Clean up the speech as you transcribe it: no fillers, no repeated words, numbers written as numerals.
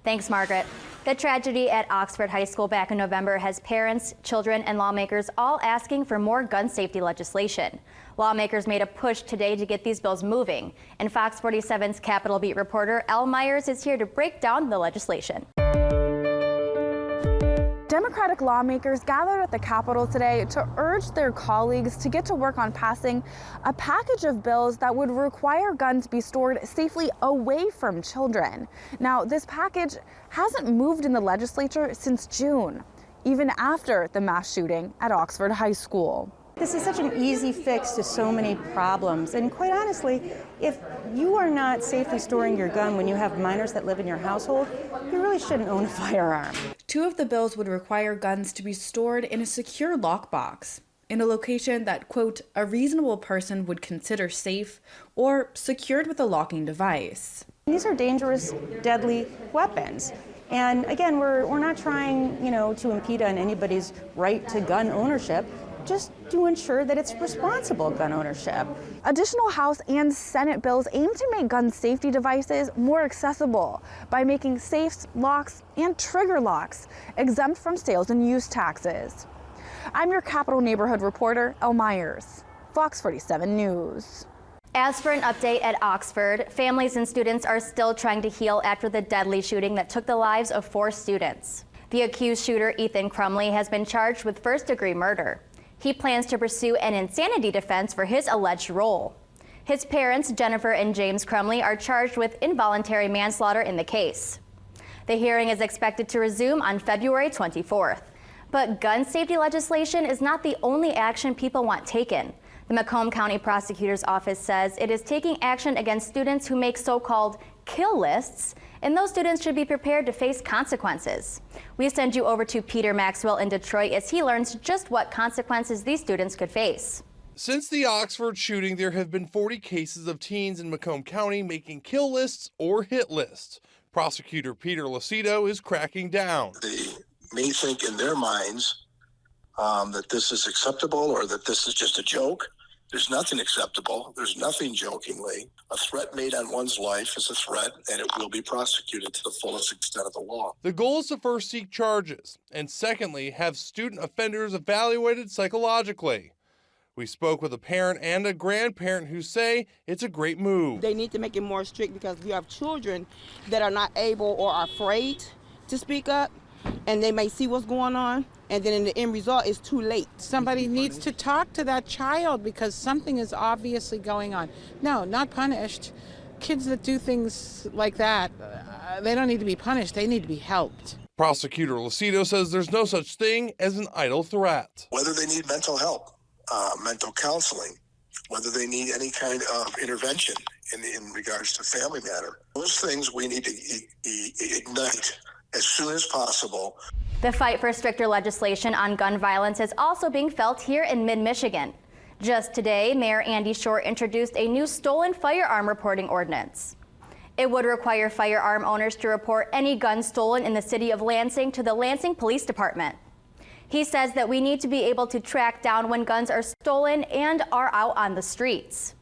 Thanks, Margaret. The tragedy at Oxford High School back in November has parents, children, and lawmakers all asking for more gun safety legislation. Lawmakers made a push today to get these bills moving. And Fox 47's Capitol Beat reporter Elle Myers is here to break down the legislation. Democratic lawmakers gathered at the Capitol today to urge their colleagues to get to work on passing a package of bills that would require guns be stored safely away from children. Now, this package hasn't moved in the legislature since June, even after the mass shooting at Oxford High School. This is such an easy fix to so many problems, and quite honestly, if you are not safely storing your gun when you have minors that live in your household, you really shouldn't own a firearm. Two of the bills would require guns to be stored in a secure lockbox, in a location that, quote, a reasonable person would consider safe or secured with a locking device. These are dangerous, deadly weapons. And again, we're not trying, to impede on anybody's right to gun ownership, just to ensure that it's responsible gun ownership. Additional House and Senate bills aim to make gun safety devices more accessible by making safes, locks, and trigger locks exempt from sales and use taxes. I'm your Capitol neighborhood reporter, Elle Myers, Fox 47 News. As for an update at Oxford, families and students are still trying to heal after the deadly shooting that took the lives of 4 students. The accused shooter, Ethan Crumley, has been charged with first-degree murder. He plans to pursue an insanity defense for his alleged role. His parents, Jennifer and James Crumley, are charged with involuntary manslaughter in the case. The hearing is expected to resume on February 24th. But gun safety legislation is not the only action people want taken. The Macomb County Prosecutor's Office says it is taking action against students who make so-called kill lists, and those students should be prepared to face consequences. We send you over to Peter Maxwell in Detroit as he learns just what consequences these students could face. Since the Oxford shooting, there have been 40 cases of teens in Macomb County making kill lists or hit lists. Prosecutor Peter Lucido is cracking down. They may think in their minds that this is acceptable or that this is just a joke. There's nothing acceptable. There's nothing jokingly. A threat made on one's life is a threat, and it will be prosecuted to the fullest extent of the law. The goal is to first seek charges, and secondly, have student offenders evaluated psychologically. We spoke with a parent and a grandparent who say it's a great move. They need to make it more strict because we have children that are not able or are afraid to speak up, and they may see what's going on, and then in the end result, it's too late. Somebody needs to talk to that child because something is obviously going on. No, not punished. Kids that do things like that, they don't need to be punished. They need to be helped. Prosecutor Lucido says there's no such thing as an idle threat. Whether they need mental help, mental counseling, whether they need any kind of intervention in regards to family matter, those things we need to ignite as soon as possible. The fight for stricter legislation on gun violence is also being felt here in mid-Michigan. Just today, Mayor Andy Short introduced a new stolen firearm reporting ordinance. It would require firearm owners to report any gun stolen in the city of Lansing to the Lansing Police Department. He says that we need to be able to track down when guns are stolen and are out on the streets.